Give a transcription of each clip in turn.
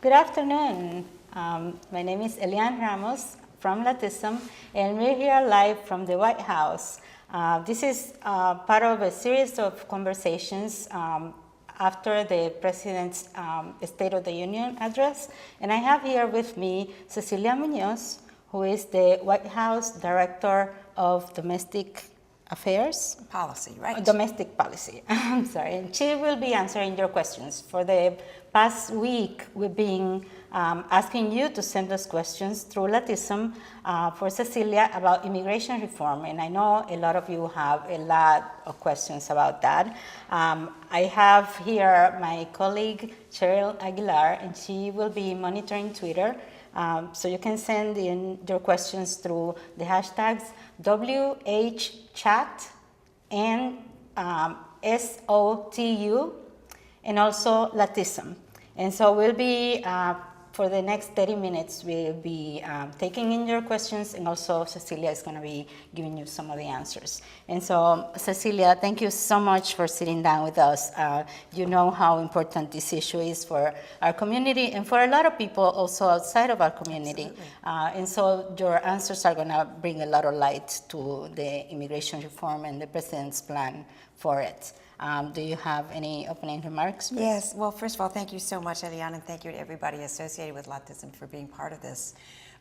Good afternoon. My name is Elian Ramos from Latism, and we're here live from the White House. This is part of a series of conversations after the President's State of the Union address. And I have here with me Cecilia Munoz, who is the White House Director of Domestic Affairs. Policy, right? Domestic policy. I'm sorry. And she will be answering your questions. For the past week, we've been asking you to send us questions through Latism for Cecilia about immigration reform. And I know a lot of you have a lot of questions about that. I have here my colleague, Cheryl Aguilar, and she will be monitoring Twitter. So you can send in your questions through the hashtags WHChat and SOTU, and also Latism. And so we'll be, for the next 30 minutes, we'll be taking in your questions, and also Cecilia is going to be giving you some of the answers. And so, Cecilia, thank you so much for sitting down with us. You know how important this issue is for our community and for a lot of people also outside of our community. And so your answers are going to bring a lot of light to the immigration reform and the President's plan for it. Do you have any opening remarks? Please? Yes. Well, first of all, thank you so much, Eliana, and thank you to everybody associated with Latism for being part of this.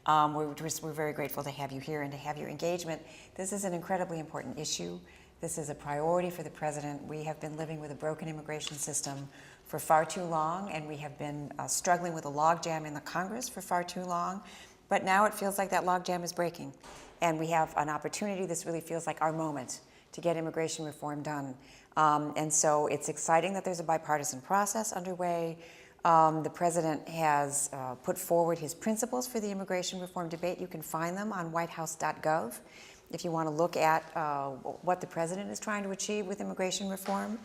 We're very grateful to have you here and to have your engagement. This is an incredibly important issue. This is a priority for the President. We have been living with a broken immigration system for far too long, and we have been struggling with a logjam in the Congress for far too long. But now it feels like that logjam is breaking, and we have an opportunity. This really feels like our moment to get immigration reform done. And so it's exciting that there's a bipartisan process underway. The President has put forward his principles for the immigration reform debate. You can find them on whitehouse.gov if you want to look at what the President is trying to achieve with immigration reform.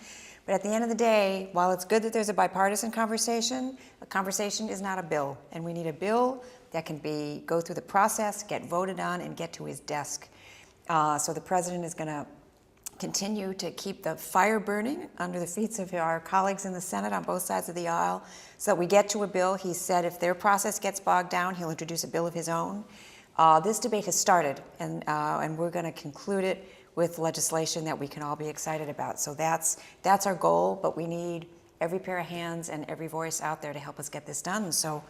But at the end of the day, while it's good that there's a bipartisan conversation, a conversation is not a bill. And we need a bill that can go through the process, get voted on, and get to his desk. So the President is going to continue to keep the fire burning under the feet of our colleagues in the Senate on both sides of the aisle so that we get to a bill. He said if their process gets bogged down, he'll introduce a bill of his own. This debate has started, and we're going to conclude it with legislation that we can all be excited about. So that's our goal, but we need every pair of hands and every voice out there to help us get this done. So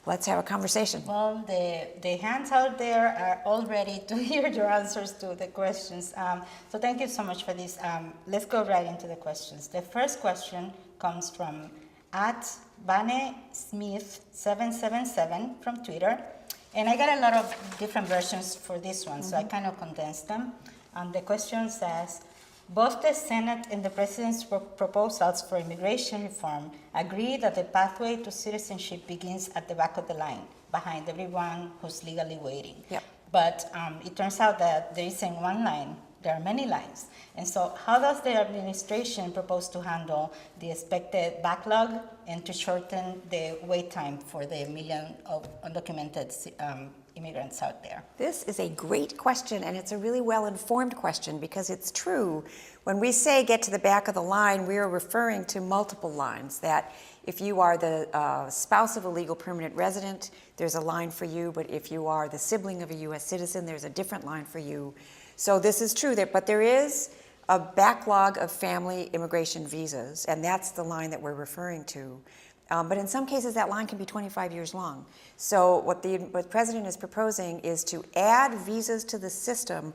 let's have a conversation. Well, the hands out there are all ready to hear your answers to the questions. So thank you so much for this. Let's go right into the questions. The first question comes from @BaneSmith777 from Twitter. And I got a lot of different versions for this one, so I kind of condensed them. The question says, both the Senate and the President's proposals for immigration reform agree that the pathway to citizenship begins at the back of the line, behind everyone who's legally waiting. Yep. But it turns out that there isn't one line, there are many lines. And so how does the administration propose to handle the expected backlog and to shorten the wait time for the million of undocumented immigrants out there? This is a great question, and it's a really well-informed question because it's true. When we say get to the back of the line, we are referring to multiple lines, that if you are the spouse of a legal permanent resident, there's a line for you, but if you are the sibling of a U.S. citizen, there's a different line for you. So this is true, but there is a backlog of family immigration visas, and that's the line that we're referring to. But in some cases, that line can be 25 years long. So what the President is proposing is to add visas to the system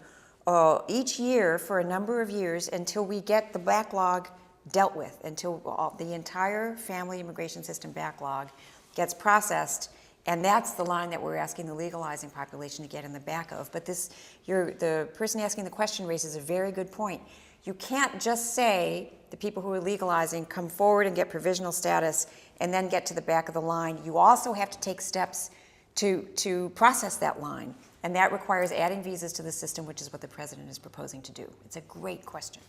each year for a number of years until we get the backlog dealt with, until the entire family immigration system backlog gets processed. And that's the line that we're asking the legalizing population to get in the back of. But the person asking the question raises a very good point. You can't just say the people who are legalizing come forward and get provisional status and then get to the back of the line. You also have to take steps to process that line. And that requires adding visas to the system, which is what the President is proposing to do. It's a great question.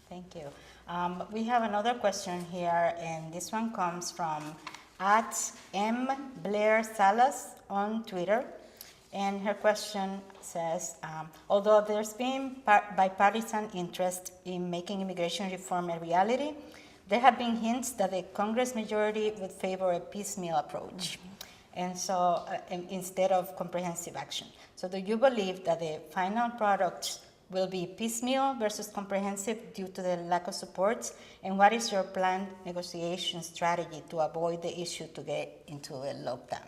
Thank you. We have another question here, and this one comes from @MBlairSalas on Twitter. And her question says, although there's been bipartisan interest in making immigration reform a reality, there have been hints that the Congress majority would favor a piecemeal approach. and so instead of comprehensive action. So do you believe that the final product will be piecemeal versus comprehensive due to the lack of support? And what is your planned negotiation strategy to avoid the issue to get into a lockdown?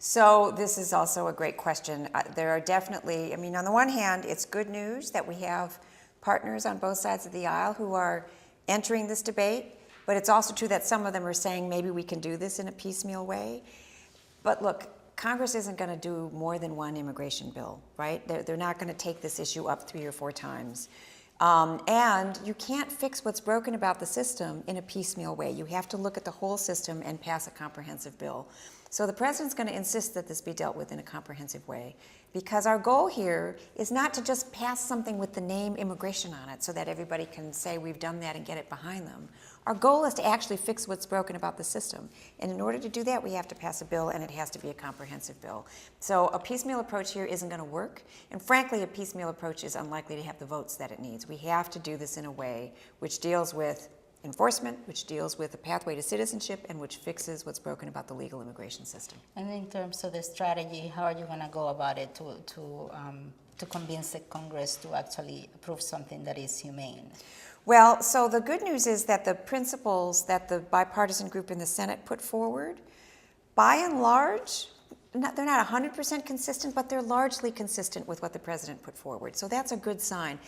So this is also a great question. There are definitely, I mean, on the one hand, it's good news that we have partners on both sides of the aisle who are entering this debate, but it's also true that some of them are saying maybe we can do this in a piecemeal way. But look, Congress isn't going to do more than one immigration bill, right? They're not going to take this issue up 3 or 4 times. And you can't fix what's broken about the system in a piecemeal way. You have to look at the whole system and pass a comprehensive bill. So the president's going to insist that this be dealt with in a comprehensive way, because our goal here is not to just pass something with the name immigration on it so that everybody can say we've done that and get it behind them. Our goal is to actually fix what's broken about the system. And in order to do that, we have to pass a bill, and it has to be a comprehensive bill. So a piecemeal approach here isn't going to work. And frankly, a piecemeal approach is unlikely to have the votes that it needs. We have to do this in a way which deals with enforcement, which deals with a pathway to citizenship, and which fixes what's broken about the legal immigration system. And in terms of the strategy, how are you going to go about it to convince the Congress to actually approve something that is humane? Well, so the good news is that the principles that the bipartisan group in the Senate put forward, by and large, they're not 100% consistent, but they're largely consistent with what the president put forward. So that's a good sign.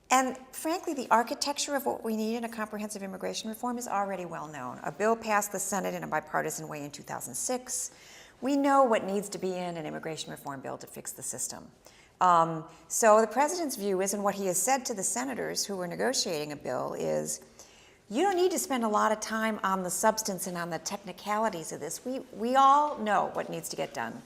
And frankly, the architecture of what we need in a comprehensive immigration reform is already well known. A bill passed the Senate in a bipartisan way in 2006. We know what needs to be in an immigration reform bill to fix the system. So the president's view is, and what he has said to the senators who were negotiating a bill is, you don't need to spend a lot of time on the substance and on the technicalities of this. We all know what needs to get done.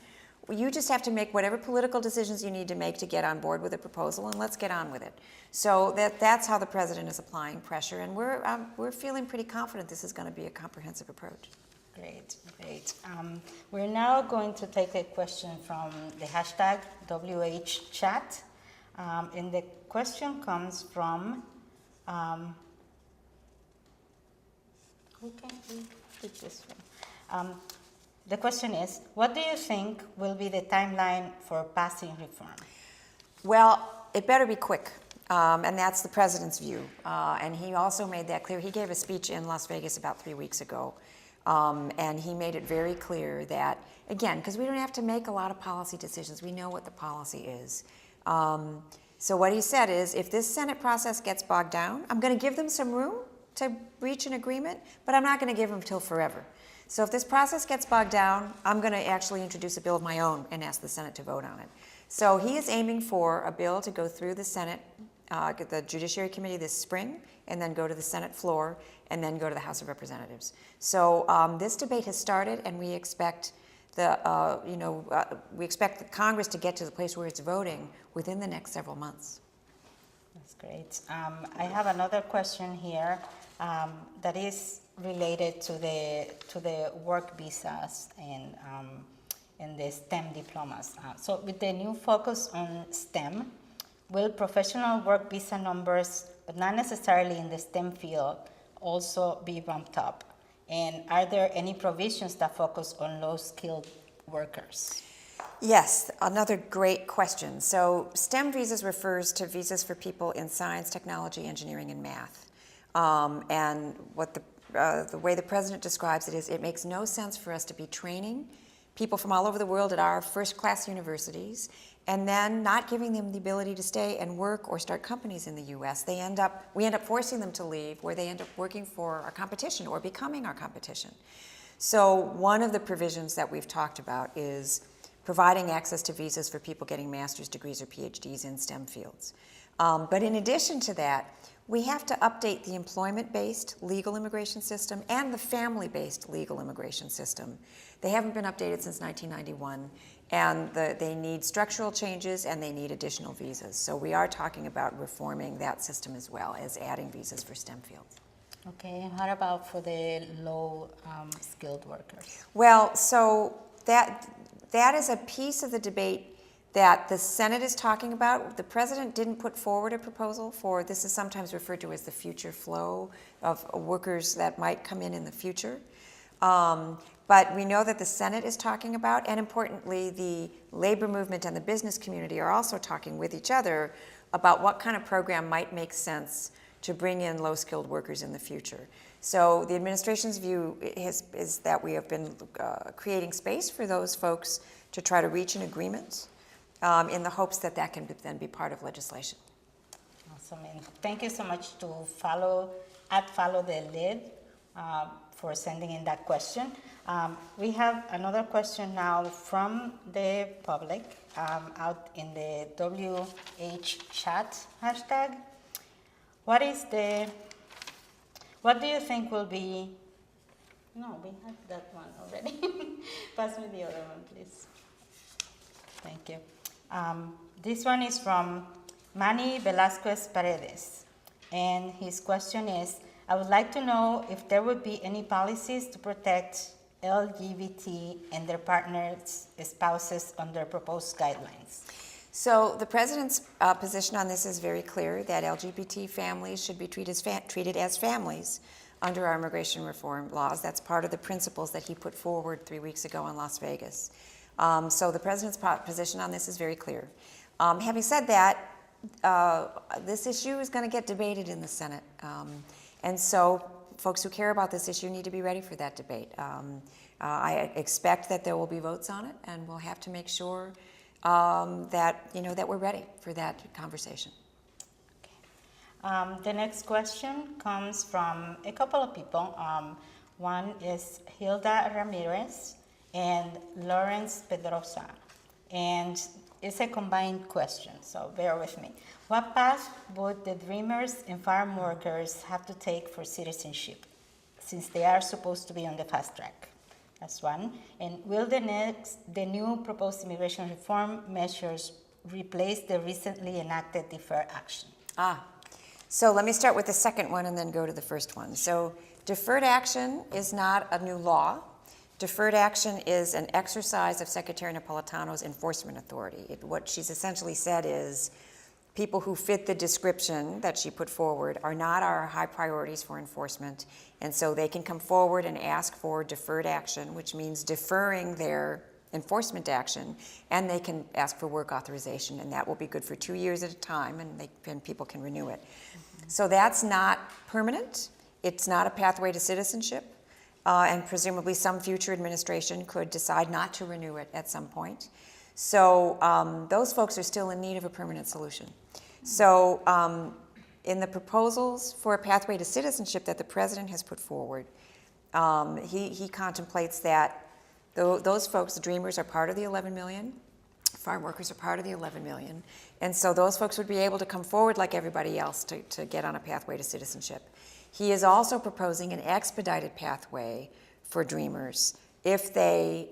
You just have to make whatever political decisions you need to make to get on board with a proposal, and let's get on with it. So that's how the president is applying pressure, and we're feeling pretty confident this is going to be a comprehensive approach. Great, great. We're now going to take a question from the hashtag WHChat, and the question comes from, who can we take this one? The question is, what do you think will be the timeline for passing reform? Well, it better be quick, and that's the president's view. And he also made that clear. He gave a speech in Las Vegas about 3 weeks ago, and he made it very clear that, again, because we don't have to make a lot of policy decisions, we know what the policy is. So what he said is, if this Senate process gets bogged down, I'm going to give them some room to reach an agreement, but I'm not going to give them till forever. So if this process gets bogged down, I'm going to actually introduce a bill of my own and ask the Senate to vote on it. So he is aiming for a bill to go through the Senate, the Judiciary Committee this spring, and then go to the Senate floor, and then go to the House of Representatives. So this debate has started, and we expect the Congress to get to the place where it's voting within the next several months. That's great. I have another question here that is related to the work visas and the STEM diplomas. So with the new focus on STEM, will professional work visa numbers, but not necessarily in the STEM field, also be bumped up? And are there any provisions that focus on low-skilled workers? Yes, another great question. So STEM visas refers to visas for people in science, technology, engineering, and math. And what the way the president describes it is, it makes no sense for us to be training people from all over the world at our first-class universities and then not giving them the ability to stay and work or start companies in the U.S. We end up forcing them to leave, where they end up working for our competition or becoming our competition. So one of the provisions that we've talked about is providing access to visas for people getting master's degrees or PhDs in STEM fields. But in addition to that, we have to update the employment-based legal immigration system and the family-based legal immigration system. They haven't been updated since 1991, and they need structural changes and they need additional visas. So we are talking about reforming that system as well as adding visas for STEM fields. Okay, and what about for the low-skilled workers? Well, so that is a piece of the debate that the Senate is talking about. The president didn't put forward a proposal for, this is sometimes referred to as the future flow of workers that might come in the future. But we know that the Senate is talking about, and importantly, the labor movement and the business community are also talking with each other about what kind of program might make sense to bring in low-skilled workers in the future. So the administration's view is that we have been creating space for those folks to try to reach an agreement in the hopes that that can then be part of legislation. Awesome, and thank you so much to follow the lead for sending in that question. We have another question now from the public out in the WH chat hashtag. What do you think will be, no, we have that one already. Pass me the other one, please. Thank you. This one is from Manny Velasquez Paredes, and his question is, I would like to know if there would be any policies to protect LGBT and their partners, spouses under proposed guidelines. So the president's position on this is very clear, that LGBT families should be treated as families under our immigration reform laws. That's part of the principles that he put forward 3 weeks ago in Las Vegas. So the president's position on this is very clear. Having said that, this issue is going to get debated in the Senate. And so folks who care about this issue need to be ready for that debate. I expect that there will be votes on it, and we'll have to make sure that we're ready for that conversation. Okay. The next question comes from a couple of people. One is Hilda Ramirez and Lawrence Pedrosa, and it's a combined question, so bear with me. What path would the Dreamers and farm workers have to take for citizenship, since they are supposed to be on the fast track? That's one. And will the new proposed immigration reform measures replace the recently enacted deferred action? So let me start with the second one and then go to the first one. So deferred action is not a new law. Deferred action is an exercise of Secretary Napolitano's enforcement authority. What she's essentially said is people who fit the description that she put forward are not our high priorities for enforcement, and so they can come forward and ask for deferred action, which means deferring their enforcement action, and they can ask for work authorization, and that will be good for 2 years at a time, and people can renew it. So that's not permanent. It's not a pathway to citizenship. And presumably some future administration could decide not to renew it at some point. So those folks are still in need of a permanent solution. So in the proposals for a pathway to citizenship that the president has put forward, he contemplates that those folks, the Dreamers, are part of the 11 million. Farm workers are part of the 11 million. And so those folks would be able to come forward like everybody else to get on a pathway to citizenship. He is also proposing an expedited pathway for Dreamers if they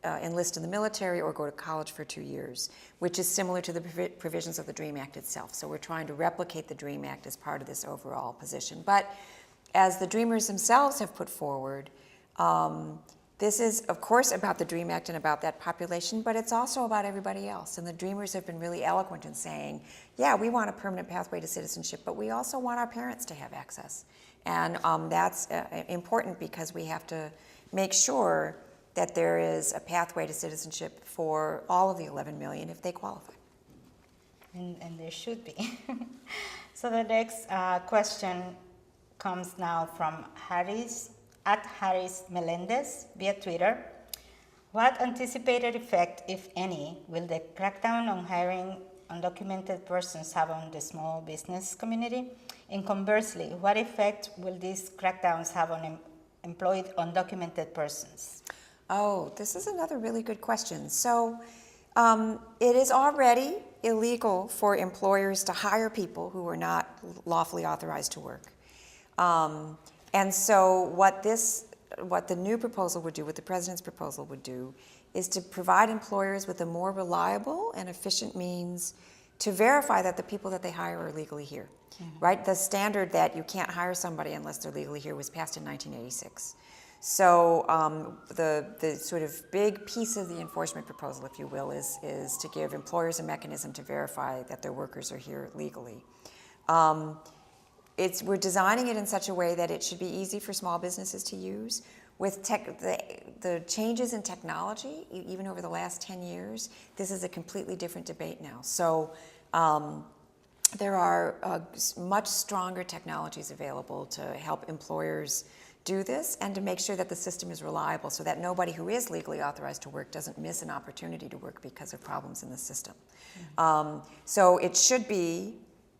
enlist in the military or go to college for 2 years, which is similar to the provisions of the DREAM Act itself. So we're trying to replicate the DREAM Act as part of this overall position. But as the Dreamers themselves have put forward, this is, of course, about the DREAM Act and about that population, but it's also about everybody else. And the Dreamers have been really eloquent in saying, yeah, we want a permanent pathway to citizenship, but we also want our parents to have access. And that's important because we have to make sure that there is a pathway to citizenship for all of the 11 million if they qualify. And there should be. So the next question comes now from Harris Melendez via Twitter. What anticipated effect, if any, will the crackdown on hiring undocumented persons have on the small business community? And conversely, what effect will these crackdowns have on employed undocumented persons? Oh, this is another really good question. So it is already illegal for employers to hire people who are not lawfully authorized to work. And so what the new proposal would do, what the president's proposal would do, is to provide employers with a more reliable and efficient means to verify that the people that they hire are legally here, right? The standard that you can't hire somebody unless they're legally here was passed in 1986. So the sort of big piece of the enforcement proposal, if you will, is to give employers a mechanism to verify that their workers are here legally. we're designing it in such a way that it should be easy for small businesses to use. With the changes in technology, even over the last 10 years, this is a completely different debate now. So there are much stronger technologies available to help employers do this and to make sure that the system is reliable so that nobody who is legally authorized to work doesn't miss an opportunity to work because of problems in the system. So it should be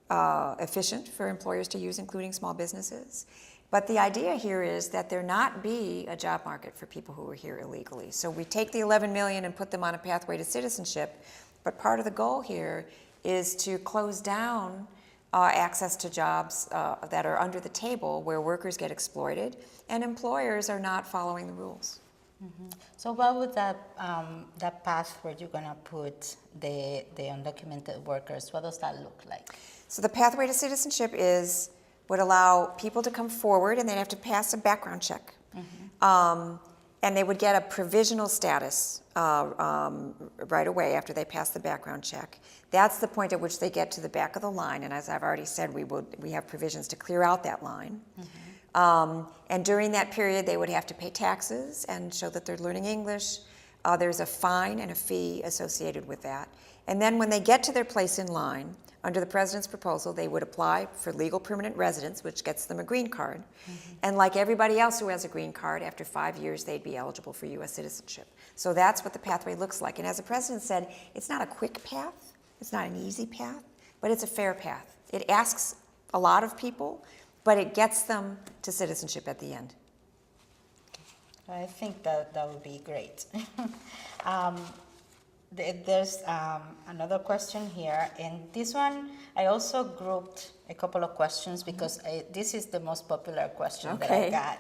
efficient for employers to use, including small businesses. But the idea here is that there not be a job market for people who are here illegally. So we take the 11 million and put them on a pathway to citizenship, but part of the goal here is to close down access to jobs that are under the table where workers get exploited and employers are not following the rules. Mm-hmm. So what would that path where you're gonna put the undocumented workers, what does that look like? So the pathway to citizenship would allow people to come forward and they'd have to pass a background check. Mm-hmm. And they would get a provisional status right away after they pass the background check. That's the point at which they get to the back of the line, and as I've already said, we have provisions to clear out that line. Mm-hmm. And during that period, they would have to pay taxes and show that they're learning English. There's a fine and a fee associated with that. And then when they get to their place in line, under the president's proposal, they would apply for legal permanent residence, which gets them a green card. Mm-hmm. And like everybody else who has a green card, after 5 years, they'd be eligible for U.S. citizenship. So that's what the pathway looks like. And as the president said, it's not a quick path, it's not an easy path, but it's a fair path. It asks a lot of people, but it gets them to citizenship at the end. I think that would be great. There's another question here, and this one I also grouped a couple of questions because this is the most popular question that I got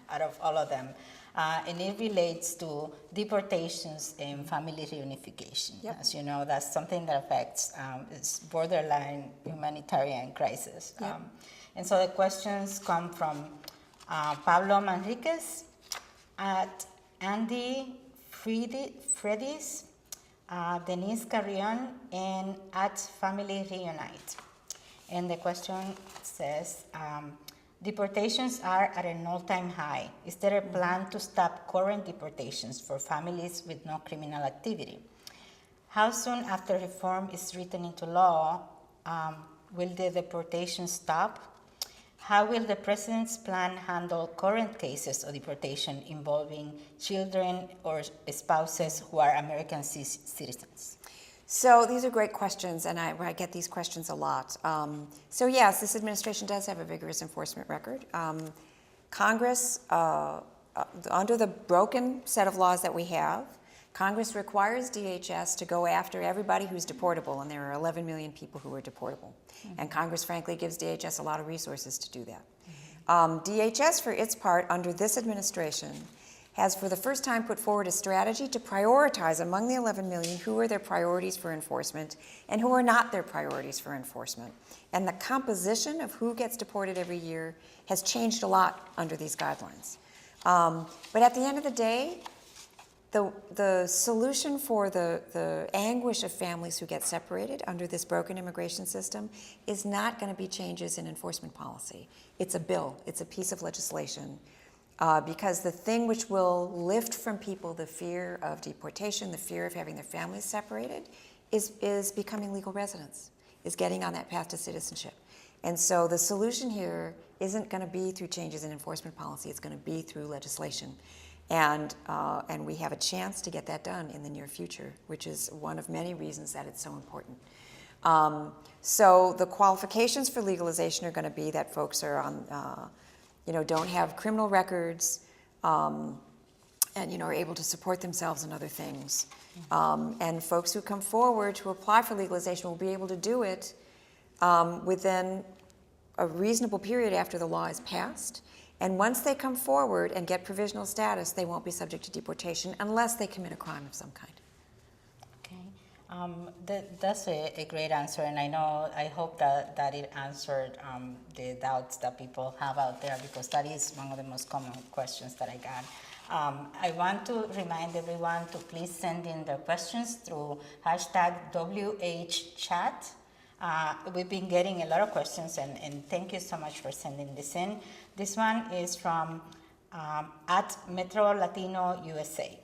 out of all of them, and it relates to deportations and family reunification. Yep. As you know, that's something that affects it's borderline humanitarian crisis. Yep. And so the questions come from Pablo Manriquez, at Andy Fredis, Denise Carrion, and at Family Reunite. And the question says, deportations are at an all-time high. Is there a plan to stop current deportations for families with no criminal activity? How soon after reform is written into law will the deportation stop? How will the president's plan handle current cases of deportation involving children or spouses who are American citizens? So these are great questions, and I get these questions a lot. So yes, this administration does have a vigorous enforcement record. Congress, under the broken set of laws that we have, Congress requires DHS to go after everybody who's deportable, and there are 11 million people who are deportable. Mm-hmm. And Congress, frankly, gives DHS a lot of resources to do that. Mm-hmm. DHS, for its part, under this administration, has for the first time put forward a strategy to prioritize among the 11 million who are their priorities for enforcement and who are not their priorities for enforcement. And the composition of who gets deported every year has changed a lot under these guidelines. But at the end of the day, the solution for the anguish of families who get separated under this broken immigration system is not going to be changes in enforcement policy. It's a bill. It's a piece of legislation. Because the thing which will lift from people the fear of deportation, the fear of having their families separated, is becoming legal residents, is getting on that path to citizenship. And so the solution here isn't going to be through changes in enforcement policy. It's going to be through legislation. And we have a chance to get that done in the near future, which is one of many reasons that it's so important. So the qualifications for legalization are going to be that folks are on, don't have criminal records, and are able to support themselves and other things. And folks who come forward to apply for legalization will be able to do it within a reasonable period after the law is passed. And once they come forward and get provisional status, they won't be subject to deportation unless they commit a crime of some kind. Okay, that's a great answer, and I hope that it answered the doubts that people have out there, because that is one of the most common questions that I got. I want to remind everyone to please send in their questions through #WHChat. We've been getting a lot of questions, and thank you so much for sending this in. This one is from at Metro Latino USA.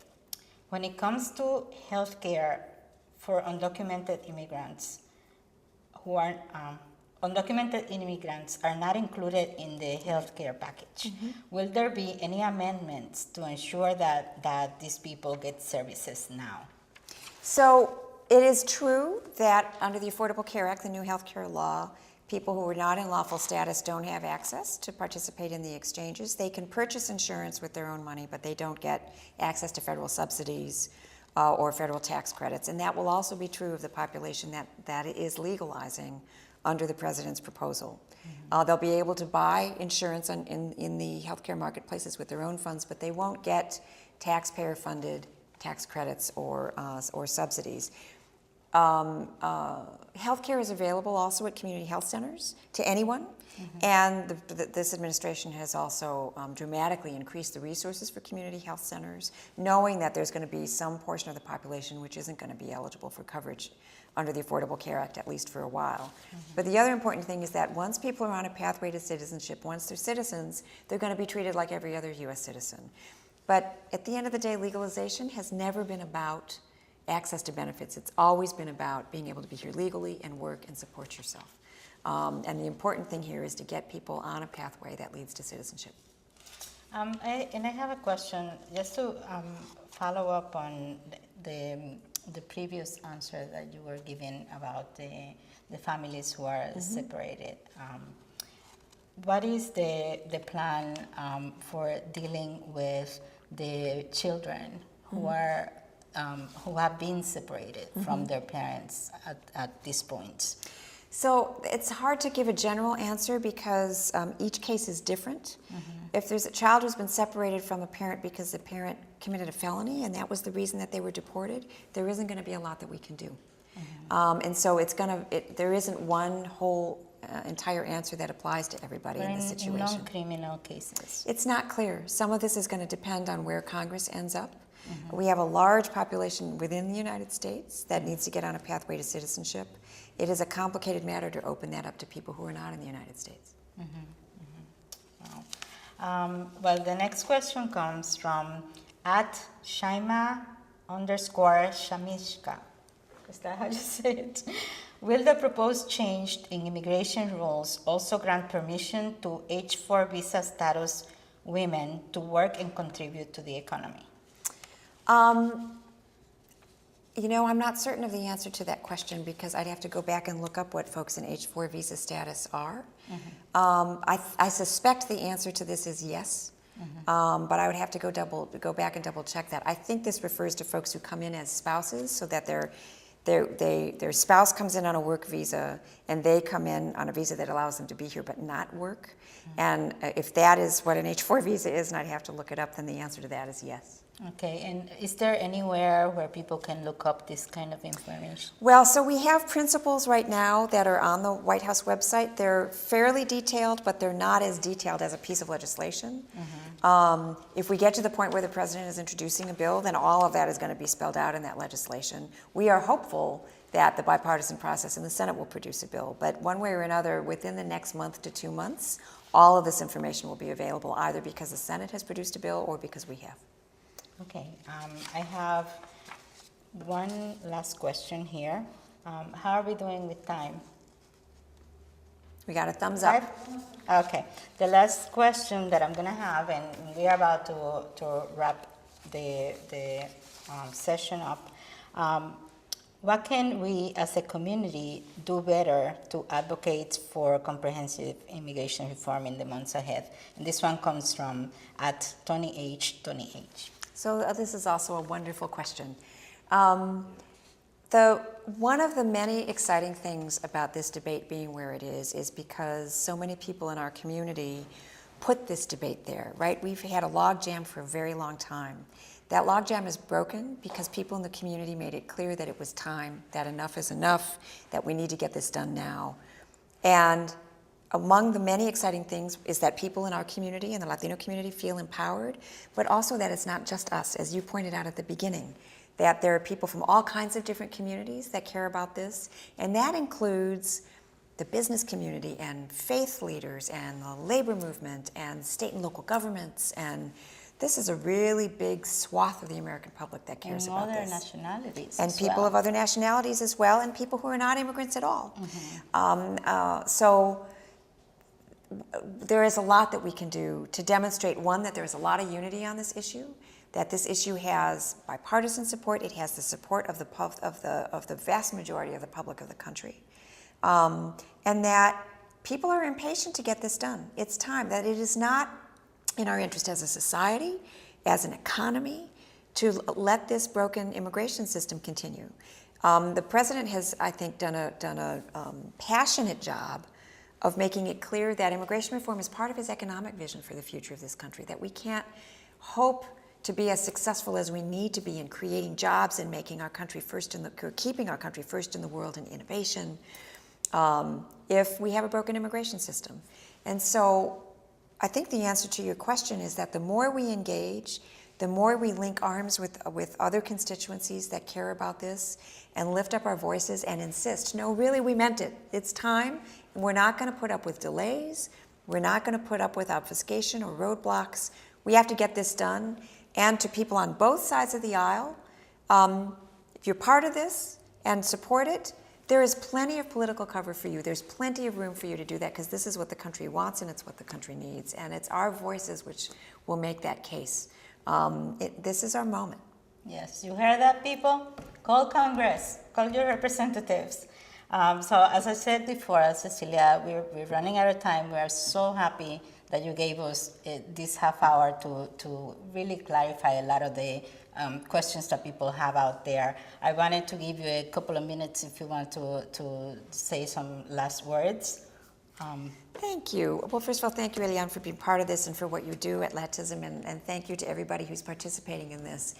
When it comes to healthcare for undocumented immigrants who are undocumented immigrants are not included in the healthcare package. Will there be any amendments to ensure that these people get services now? So it is true that under the Affordable Care Act, the new health care law, people who are not in lawful status don't have access to participate in the exchanges. They can purchase insurance with their own money, but they don't get access to federal subsidies or federal tax credits. And that will also be true of the population that is legalizing under the president's proposal. They'll be able to buy insurance in the healthcare marketplaces with their own funds, but they won't get taxpayer-funded tax credits or subsidies. Healthcare is available also at community health centers to anyone, and this administration has also dramatically increased the resources for community health centers, knowing that there's going to be some portion of the population which isn't going to be eligible for coverage under the Affordable Care Act, at least for a while. But the other important thing is that once people are on a pathway to citizenship, once they're citizens, they're going to be treated like every other U.S. citizen. But at the end of the day, legalization has never been about access to benefits. It's always been about being able to be here legally and work and support yourself. And the important thing here is to get people on a pathway that leads to citizenship. I have a question, just to follow up on the previous answer that you were giving about the families who are separated. What is the plan for dealing with the children who are who have been separated from their parents at this point? So it's hard to give a general answer because each case is different. If there's a child who's been separated from a parent because the parent committed a felony and that was the reason that they were deported, there isn't going to be a lot that we can do. And so there isn't one whole entire answer that applies to everybody in this situation. Non-criminal cases. It's not clear. Some of this is going to depend on where Congress ends up. We have a large population within the United States that needs to get on a pathway to citizenship. It is a complicated matter to open that up to people who are not in the United States. Wow. Well, the next question comes from at Shaima_Shamishka. Is that how you say it? Will the proposed change in immigration rules also grant permission to H-4 visa status women to work and contribute to the economy? You know, I'm not certain of the answer to that question because I'd have to go back and look up what folks in H-4 visa status are. I suspect the answer to this is yes, but I would have to go back and double check that. I think this refers to folks who come in as spouses, so that their spouse comes in on a work visa and they come in on a visa that allows them to be here but not work. And if that is what an H-4 visa is, and I'd have to look it up, then the answer to that is yes. Okay, and is there anywhere where people can look up this kind of information? Well, so we have principles right now that are on the White House website. They're fairly detailed, but they're not as detailed as a piece of legislation. If we get to the point where the president is introducing a bill, then all of that is going to be spelled out in that legislation. We are hopeful that the bipartisan process in the Senate will produce a bill, but one way or another, within the next month to 2 months, all of this information will be available, either because the Senate has produced a bill or because we have. Okay, I have one last question here. How are we doing with time? We got a thumbs up. Okay, the last question that I'm going to have, and we are about to wrap the session up. What can we as a community do better to advocate for comprehensive immigration reform in the months ahead? And this one comes from at Tony H. So this is also a wonderful question. One of the many exciting things about this debate being where it is because so many people in our community put this debate there, right? We've had a logjam for a very long time. That logjam is broken because people in the community made it clear that it was time, that enough is enough, that we need to get this done now. And among the many exciting things is that people in our community and the Latino community feel empowered, but also that it's not just us, as you pointed out at the beginning, that there are people from all kinds of different communities that care about this, and that includes the business community and faith leaders and the labor movement and state and local governments, and this is a really big swath of the American public that cares about this. And other nationalities And as people well. of other nationalities as well, and people who are not immigrants at all. So there is a lot that we can do to demonstrate, one, that there is a lot of unity on this issue, that this issue has bipartisan support, it has the support of the vast majority of the public of the country, and that people are impatient to get this done. It's time, that it is not in our interest as a society, as an economy, to let this broken immigration system continue. The president has, I think, done a passionate job of making it clear that immigration reform is part of his economic vision for the future of this country, that we can't hope to be as successful as we need to be in creating jobs and making our country keeping our country first in the world in innovation, if we have a broken immigration system. And so I think the answer to your question is that the more we engage, the more we link arms with other constituencies that care about this and lift up our voices and insist, no, really, we meant it. It's time, and we're not going to put up with delays. We're not going to put up with obfuscation or roadblocks. We have to get this done. And to people on both sides of the aisle, if you're part of this and support it, there is plenty of political cover for you. There's plenty of room for you to do that, because this is what the country wants and it's what the country needs. And it's our voices which will make that case. This is our moment. Yes, you heard that, people? Call Congress, call your representatives. So as I said before, Cecilia, we're running out of time. We are so happy that you gave us this half hour to really clarify a lot of the questions that people have out there. I wanted to give you a couple of minutes if you want to say some last words. Thank you. Well, first of all, thank you, Eliane, for being part of this and for what you do at Latism, and thank you to everybody who's participating in this.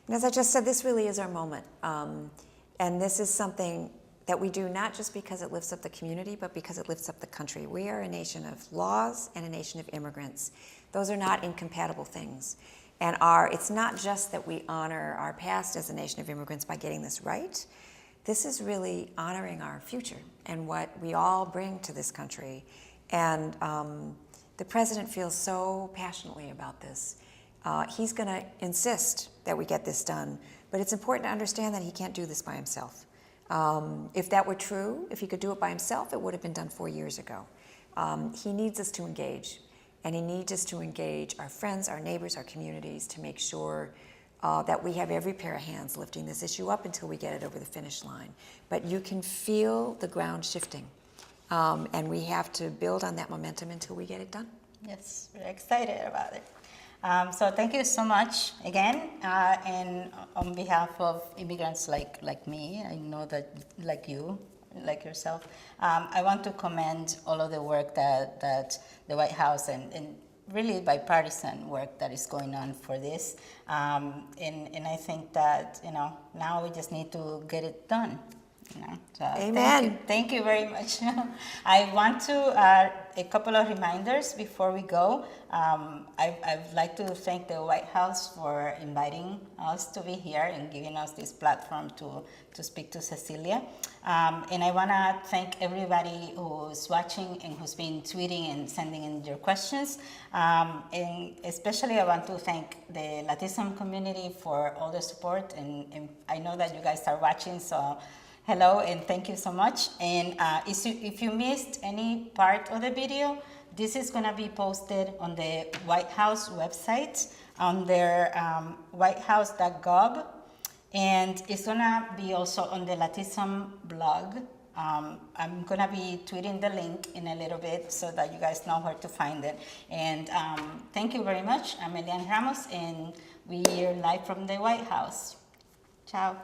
And as I just said, this really is our moment. And this is something that we do not just because it lifts up the community, but because it lifts up the country. We are a nation of laws and a nation of immigrants. Those are not incompatible things. And it's not just that we honor our past as a nation of immigrants by getting this right. This is really honoring our future and what we all bring to this country. And the president feels so passionately about this. He's going to insist that we get this done, but it's important to understand that he can't do this by himself. If that were true, if he could do it by himself, it would have been done 4 years ago. He needs us to engage, and he needs us to engage our friends, our neighbors, our communities to make sure that we have every pair of hands lifting this issue up until we get it over the finish line. But you can feel the ground shifting, and we have to build on that momentum until we get it done. Yes, we're excited about it. So thank you so much again, and on behalf of immigrants like me, I know that like you, like yourself, I want to commend all of the work that the White House and really bipartisan work that is going on for this, and I think that now we just need to get it done. So Amen. Thank you very much. I want to a couple of reminders before we go. I'd like to thank the White House for inviting us to be here and giving us this platform to speak to Cecilia. And I want to thank everybody who's watching and who's been tweeting and sending in your questions. And especially I want to thank the Latism community for all the support. And I know that you guys are watching, so hello and thank you so much. And if you missed any part of the video, this is going to be posted on the White House website on their whitehouse.gov, and it's going to be also on the Latism blog. I'm going to be tweeting the link in a little bit so that you guys know where to find it. And thank you very much. I'm Eliane Ramos, and we are live from the White House. Ciao.